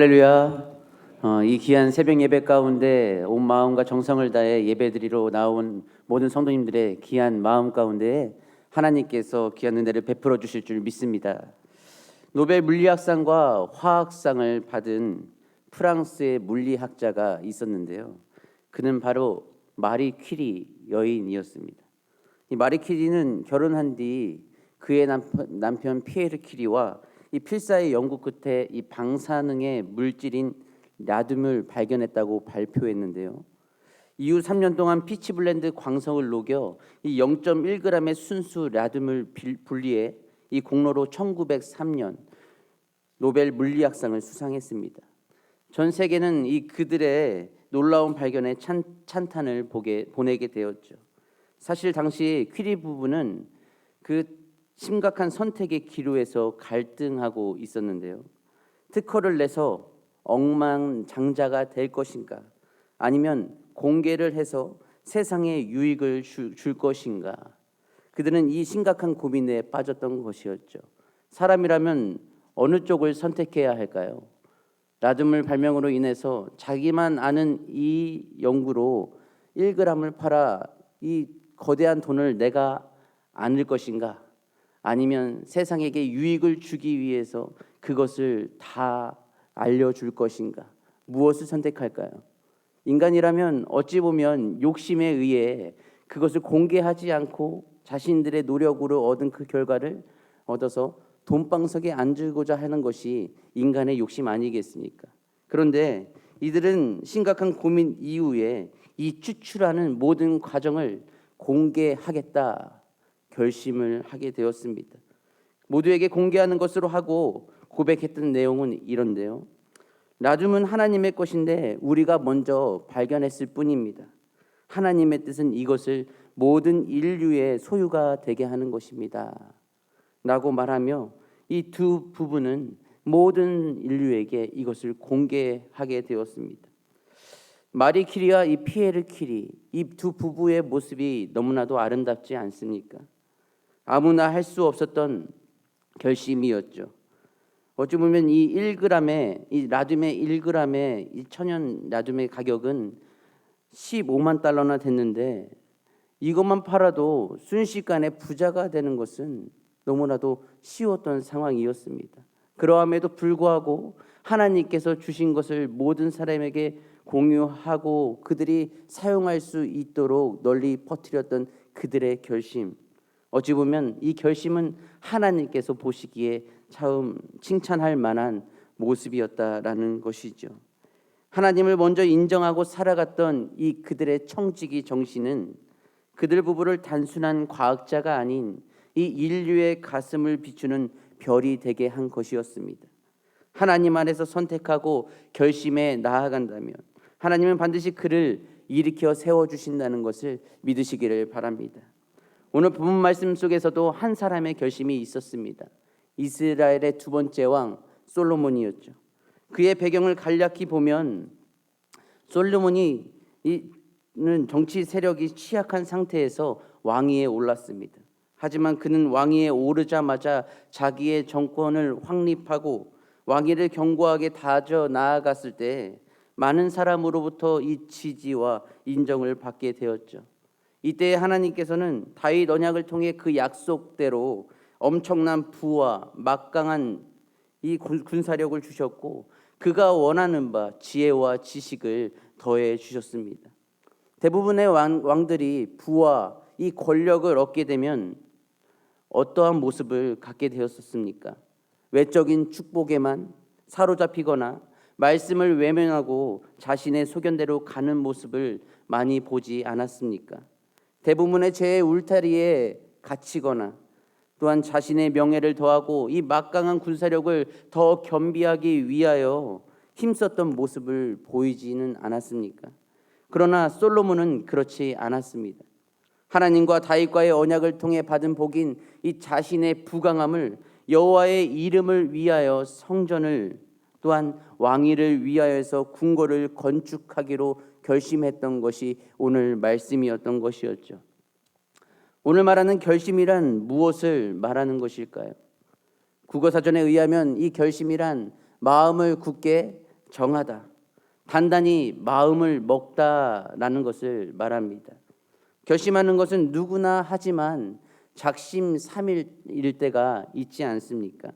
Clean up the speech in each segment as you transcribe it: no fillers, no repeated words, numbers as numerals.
할렐루야. 이 귀한 새벽 예배 가운데 온 마음과 정성을 다해 예배드리러 나온 모든 성도님들의 귀한 마음 가운데 하나님께서 귀한 은혜를 베풀어 주실 줄 믿습니다. 노벨 물리학상과 화학상을 받은 프랑스의 물리학자가 있었는데요. 그는 바로 마리 퀴리 여인이었습니다. 이 마리 퀴리는 결혼한 뒤 그의 남편 피에르 퀴리와 이 필사의 연구 끝에 이 방사능의 물질인 라듐을 발견했다고 발표했는데요. 이후 3년 동안 피치블렌드 광석을 녹여 이 0.1g의 순수 라듐을 분리해 이 공로로 1903년 노벨 물리학상을 수상했습니다. 전 세계는 이 그들의 놀라운 발견에 찬탄을 보내게 되었죠. 사실 당시 퀴리 부부는 그 심각한 선택의 기로에서 갈등하고 있었는데요. 특허를 내서 억만장자가 될 것인가, 아니면 공개를 해서 세상에 유익을 줄 것인가. 그들은 이 심각한 고민에 빠졌던 것이었죠. 사람이라면 어느 쪽을 선택해야 할까요? 라듐을 발명으로 인해서 자기만 아는 이 연구로 1g을 팔아 이 거대한 돈을 내가 안을 것인가, 아니면 세상에게 유익을 주기 위해서 그것을 다 알려줄 것인가? 무엇을 선택할까요? 인간이라면 어찌 보면 욕심에 의해 그것을 공개하지 않고 자신들의 노력으로 얻은 그 결과를 얻어서 돈방석에 앉으고자 하는 것이 인간의 욕심 아니겠습니까? 그런데 이들은 심각한 고민 이후에 이 추출하는 모든 과정을 공개하겠다 결심을 하게 되었습니다. 모두에게 공개하는 것으로 하고 고백했던 내용은 이런데요. 라듐은 하나님의 것인데 우리가 먼저 발견했을 뿐입니다. 하나님의 뜻은 이것을 모든 인류의 소유가 되게 하는 것입니다. 라고 말하며 이 두 부부는 모든 인류에게 이것을 공개하게 되었습니다. 마리 퀴리와 이 피에르 퀴리, 이 두 부부의 모습이 너무나도 아름답지 않습니까? 아무나 할 수 없었던 결심이었죠. 어찌 보면 이 1g의 이 라듐의 1g의 이 천연 라듐의 가격은 15만 달러나 됐는데 이것만 팔아도 순식간에 부자가 되는 것은 너무나도 쉬웠던 상황이었습니다. 그러함에도 불구하고 하나님께서 주신 것을 모든 사람에게 공유하고 그들이 사용할 수 있도록 널리 퍼뜨렸던 그들의 결심, 어찌 보면 이 결심은 하나님께서 보시기에 참 칭찬할 만한 모습이었다라는 것이죠. 하나님을 먼저 인정하고 살아갔던 이 그들의 청지기 정신은 그들 부부를 단순한 과학자가 아닌 이 인류의 가슴을 비추는 별이 되게 한 것이었습니다. 하나님 안에서 선택하고 결심에 나아간다면 하나님은 반드시 그를 일으켜 세워주신다는 것을 믿으시기를 바랍니다. 오늘 본문 말씀 속에서도 한 사람의 결심이 있었습니다. 이스라엘의 두 번째 왕 솔로몬이었죠. 그의 배경을 간략히 보면 솔로몬이 정치 세력이 취약한 상태에서 왕위에 올랐습니다. 하지만 그는 왕위에 오르자마자 자기의 정권을 확립하고 왕위를 견고하게 다져 나아갔을 때 많은 사람으로부터 이 지지와 인정을 받게 되었죠. 이때 하나님께서는 다윗 언약을 통해 그 약속대로 엄청난 부와 막강한 이 군사력을 주셨고 그가 원하는 바 지혜와 지식을 더해 주셨습니다. 대부분의 왕들이 부와 이 권력을 얻게 되면 어떠한 모습을 갖게 되었습니까? 외적인 축복에만 사로잡히거나 말씀을 외면하고 자신의 소견대로 가는 모습을 많이 보지 않았습니까? 대부분의 죄의 울타리에 갇히거나 또한 자신의 명예를 더하고 이 막강한 군사력을 더 겸비하기 위하여 힘썼던 모습을 보이지는 않았습니까? 그러나 솔로몬은 그렇지 않았습니다. 하나님과 다윗과의 언약을 통해 받은 복인 이 자신의 부강함을 여호와의 이름을 위하여 성전을 또한 왕위를 위하여서 궁궐을 건축하기로 결심했던 것이 오늘 말씀이었던 것이었죠. 오늘 말하는 결심이란 무엇을 말하는 것일까요? 국어사전에 의하면 이 결심이란 마음을 굳게 정하다, 단단히 마음을 먹다라는 것을 말합니다. 결심하는 것은 누구나 하지만 작심삼일일 때가 있지 않습니까?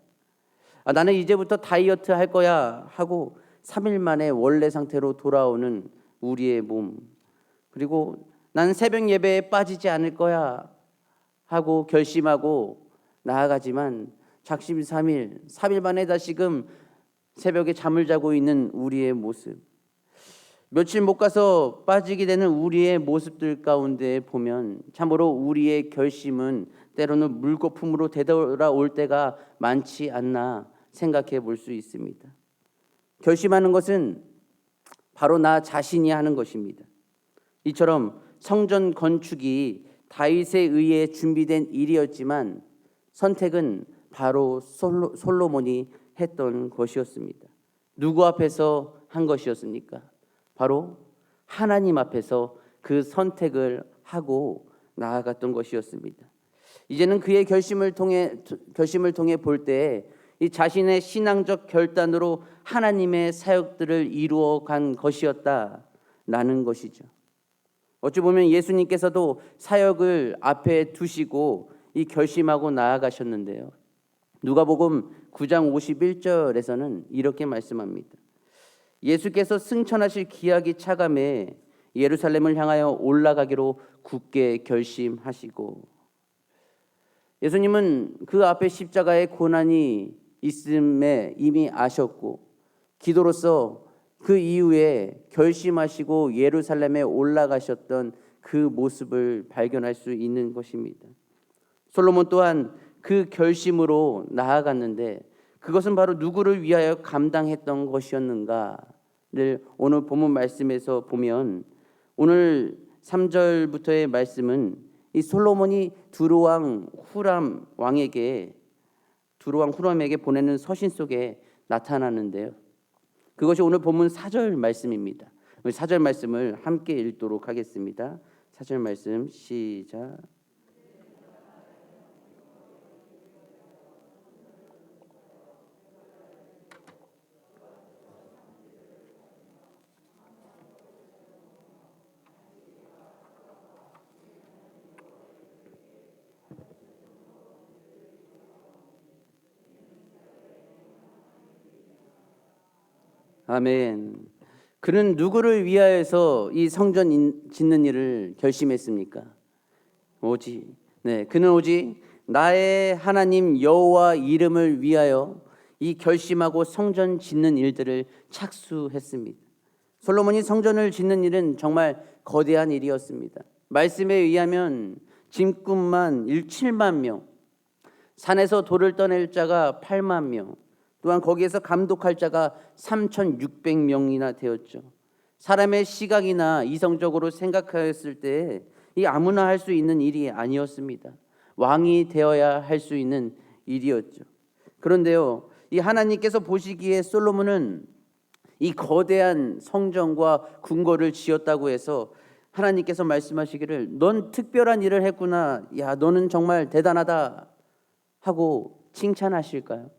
나는 이제부터 다이어트 할 거야 하고 3일 만에 원래 상태로 돌아오는 우리의 몸, 그리고 나는 새벽 예배에 빠지지 않을 거야 하고 결심하고 나아가지만 작심삼일, 3일 만에 다시금 새벽에 잠을 자고 있는 우리의 모습, 며칠 못 가서 빠지게 되는 우리의 모습들 가운데 보면 참으로 우리의 결심은 때로는 물거품으로 되돌아올 때가 많지 않나 생각해 볼 수 있습니다. 결심하는 것은 바로 나 자신이 하는 것입니다. 이처럼 성전 건축이 다윗에 의해 준비된 일이었지만 선택은 바로 솔로몬이 했던 것이었습니다. 누구 앞에서 한 것이었습니까? 바로 하나님 앞에서 그 선택을 하고 나아갔던 것이었습니다. 이제는 그의 결심을 통해 볼 때 이 자신의 신앙적 결단으로 하나님의 사역들을 이루어 간 것이었다라는 것이죠. 어찌 보면 예수님께서도 사역을 앞에 두시고 이 결심하고 나아가셨는데요. 누가복음 9장 51절에서는 이렇게 말씀합니다. 예수께서 승천하실 기약이 차감해 예루살렘을 향하여 올라가기로 굳게 결심하시고, 예수님은 그 앞에 십자가의 고난이 있음에 이미 아셨고 기도로서 그 이후에 결심하시고 예루살렘에 올라가셨던 그 모습을 발견할 수 있는 것입니다. 솔로몬 또한 그 결심으로 나아갔는데 그것은 바로 누구를 위하여 감당했던 것이었는가를 오늘 본문 말씀에서 보면, 오늘 3절부터의 말씀은 이 솔로몬이 두로왕 후람에게 보내는 서신 속에 나타나는데요. 그것이 오늘 본문 4절 말씀입니다. 4절 말씀을 함께 읽도록 하겠습니다. 4절 말씀 시작. 아멘. 그는 누구를 위하여서 이 성전 짓는 일을 결심했습니까? 그는 오직 나의 하나님 여호와 이름을 위하여 이 결심하고 성전 짓는 일들을 착수했습니다. 솔로몬이 성전을 짓는 일은 정말 거대한 일이었습니다. 말씀에 의하면 짐꾼만 7만 명, 산에서 돌을 떠낼 자가 8만 명, 또한 거기에서 감독할 자가 3,600명이나 되었죠. 사람의 시각이나 이성적으로 생각하였을 때 이 아무나 할 수 있는 일이 아니었습니다. 왕이 되어야 할 수 있는 일이었죠. 그런데요, 이 하나님께서 보시기에 솔로몬은 이 거대한 성전과 궁궐을 지었다고 해서 하나님께서 말씀하시기를 넌 특별한 일을 했구나, 야 너는 정말 대단하다 하고 칭찬하실까요?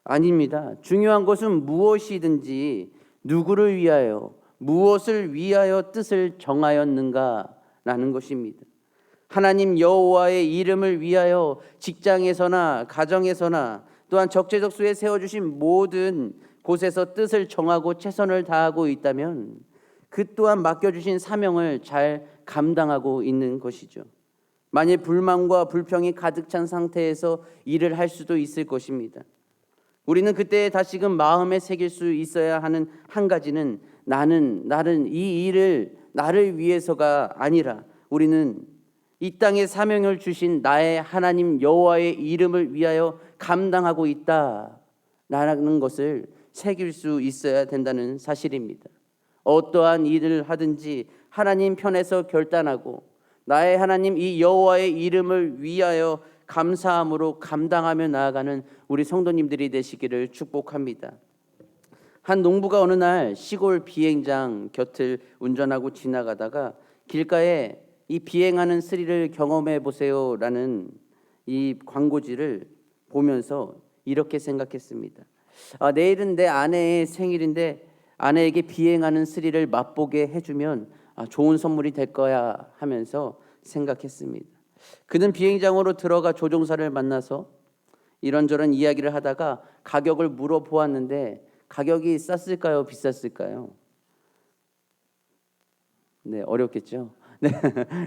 아닙니다. 중요한 것은 무엇이든지 누구를 위하여 무엇을 위하여 뜻을 정하였는가라는 것입니다. 하나님 여호와의 이름을 위하여 직장에서나 가정에서나 또한 적재적소에 세워주신 모든 곳에서 뜻을 정하고 최선을 다하고 있다면 그 또한 맡겨주신 사명을 잘 감당하고 있는 것이죠. 만일 불만과 불평이 가득 찬 상태에서 일을 할 수도 있을 것입니다. 우리는 그때 다시금 마음에 새길 수 있어야 하는 한 가지는 나는 이 일을 나를 위해서가 아니라 우리는 이 땅에 사명을 주신 나의 하나님 여호와의 이름을 위하여 감당하고 있다라는 것을 새길 수 있어야 된다는 사실입니다. 어떠한 일을 하든지 하나님 편에서 결단하고 나의 하나님 이 여호와의 이름을 위하여 감사함으로 감당하며 나아가는 우리 성도님들이 되시기를 축복합니다. 한 농부가 어느 날 시골 비행장 곁을 운전하고 지나가다가 길가에 이 비행하는 스릴을 경험해 보세요라는 이 광고지를 보면서 이렇게 생각했습니다. 내일은 내 아내의 생일인데 아내에게 비행하는 스릴을 맛보게 해주면 좋은 선물이 될 거야 하면서 생각했습니다. 그는 비행장으로 들어가 조종사를 만나서 이런저런 이야기를 하다가 가격을 물어보았는데 가격이 쌌을까요? 비쌌을까요? 네, 어렵겠죠. 네,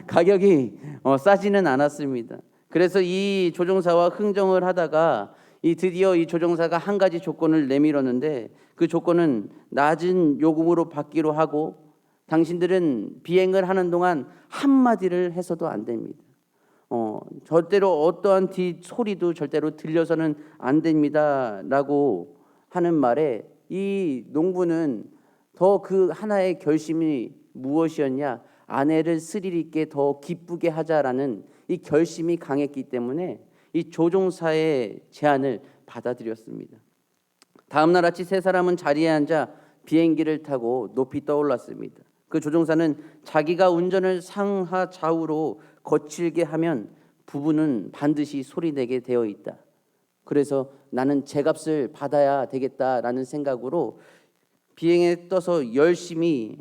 가격이 싸지는 않았습니다. 그래서 이 조종사와 흥정을 하다가 드디어 이 조종사가 한 가지 조건을 내밀었는데 그 조건은 낮은 요금으로 받기로 하고 당신들은 비행을 하는 동안 한마디를 해서도 안 됩니다. 절대로 어떠한 소리도 절대로 들려서는 안 됩니다라고 하는 말에 이 농부는 더 그 하나의 결심이 무엇이었냐? 아내를 스릴 있게 더 기쁘게 하자라는 이 결심이 강했기 때문에 이 조종사의 제안을 받아들였습니다. 다음 날 아침 세 사람은 자리에 앉아 비행기를 타고 높이 떠올랐습니다. 그 조종사는 자기가 운전을 상하 좌우로 거칠게 하면 부부는 반드시 소리내게 되어 있다. 그래서 나는 제값을 받아야 되겠다라는 생각으로 비행에 떠서 열심히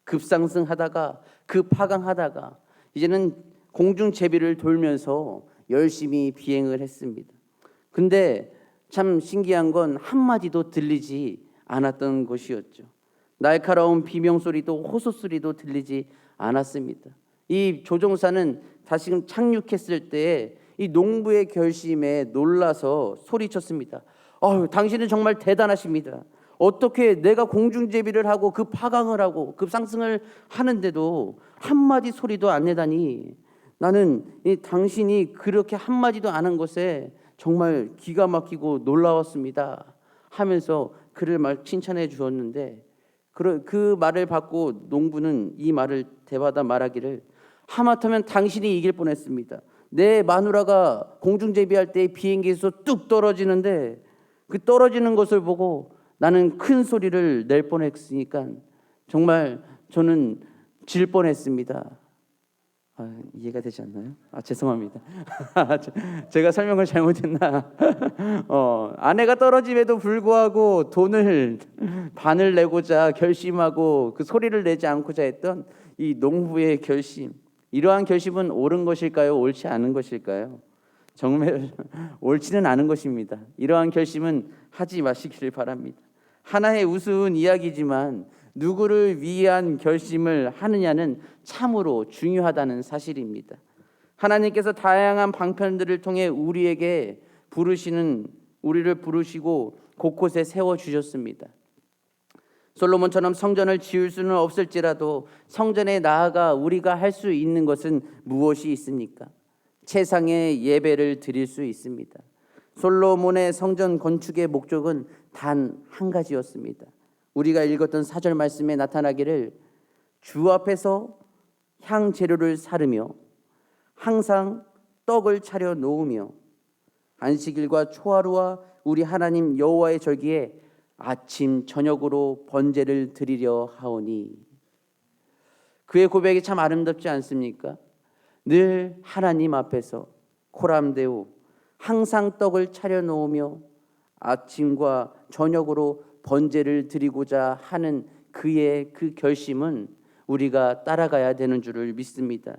급상승하다가 급하강하다가 이제는 공중 제비를 돌면서 열심히 비행을 했습니다. 근데 참 신기한 건 한마디도 들리지 않았던 것이었죠. 날카로운 비명소리도 호소소리도 들리지 않았습니다. 이 조종사는 다시금 착륙했을 때 이 농부의 결심에 놀라서 소리쳤습니다. 당신은 정말 대단하십니다. 어떻게 내가 공중제비를 하고 급하강을 하고 급상승을 하는데도 한마디 소리도 안 내다니 나는 당신이 그렇게 한마디도 안 한 것에 정말 기가 막히고 놀라웠습니다 하면서 그를 칭찬해 주었는데 그 말을 받고 농부는 이 말을 되받아 말하기를 하마터면 당신이 이길 뻔했습니다. 내 마누라가 공중제비할 때 비행기에서 뚝 떨어지는데 그 떨어지는 것을 보고 나는 큰 소리를 낼 뻔했으니까 정말 저는 질 뻔했습니다. 이해가 되지 않나요? 죄송합니다. 제가 설명을 잘못했나? 아내가 떨어짐에도 불구하고 돈을 반을 내고자 결심하고 그 소리를 내지 않고자 했던 이 농부의 결심, 이러한 결심은 옳은 것일까요? 옳지 않은 것일까요? 정말 옳지는 않은 것입니다. 이러한 결심은 하지 마시기를 바랍니다. 하나의 우스운 이야기지만 누구를 위한 결심을 하느냐는 참으로 중요하다는 사실입니다. 하나님께서 다양한 방편들을 통해 우리를 부르시고 곳곳에 세워 주셨습니다. 솔로몬처럼 성전을 지을 수는 없을지라도 성전에 나아가 우리가 할 수 있는 것은 무엇이 있습니까? 최상의 예배를 드릴 수 있습니다. 솔로몬의 성전 건축의 목적은 단 한 가지였습니다. 우리가 읽었던 4절 말씀에 나타나기를 주 앞에서 향 재료를 사르며 항상 떡을 차려 놓으며 안식일과 초하루와 우리 하나님 여호와의 절기에 아침 저녁으로 번제를 드리려 하오니. 그의 고백이 참 아름답지 않습니까? 늘 하나님 앞에서 코람데오 항상 떡을 차려 놓으며 아침과 저녁으로 번제를 드리고자 하는 그의 그 결심은 우리가 따라가야 되는 줄을 믿습니다.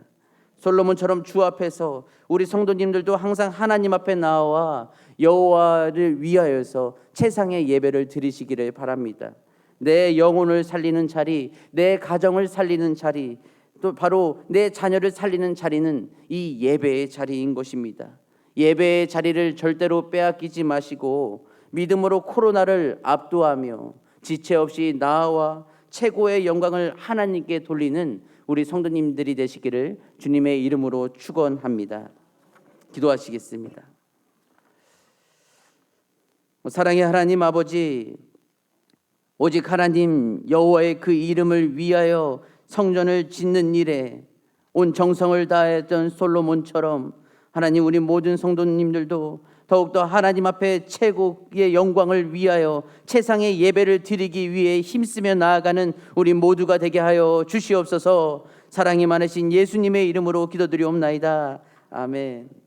솔로몬처럼 주 앞에서 우리 성도님들도 항상 하나님 앞에 나와 여호와를 위하여서 최상의 예배를 드리시기를 바랍니다. 내 영혼을 살리는 자리, 내 가정을 살리는 자리, 또 바로 내 자녀를 살리는 자리는 이 예배의 자리인 것입니다. 예배의 자리를 절대로 빼앗기지 마시고 믿음으로 코로나를 압도하며 지체 없이 나와 최고의 영광을 하나님께 돌리는 우리 성도님들이 되시기를 주님의 이름으로 축원합니다. 기도하시겠습니다. 사랑의 하나님 아버지, 오직 하나님 여호와의 그 이름을 위하여 성전을 짓는 일에 온 정성을 다했던 솔로몬처럼 하나님 우리 모든 성도님들도 더욱더 하나님 앞에 최고의 영광을 위하여 최상의 예배를 드리기 위해 힘쓰며 나아가는 우리 모두가 되게 하여 주시옵소서. 사랑이 많으신 예수님의 이름으로 기도드리옵나이다. 아멘.